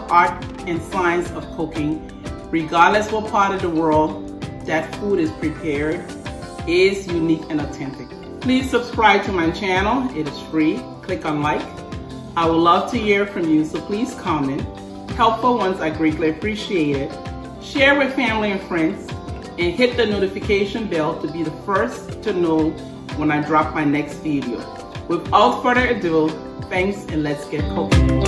Art and science of cooking, regardless what part of the world that food is prepared, is unique and authentic. Please subscribe to my channel. It is free. Click on like. I would love to hear from you, so please comment. Helpful ones I greatly appreciate it. Share with family and friends, and hit the notification bell to be the first to know when I drop my next video. Without further ado, thanks, and let's get cooking.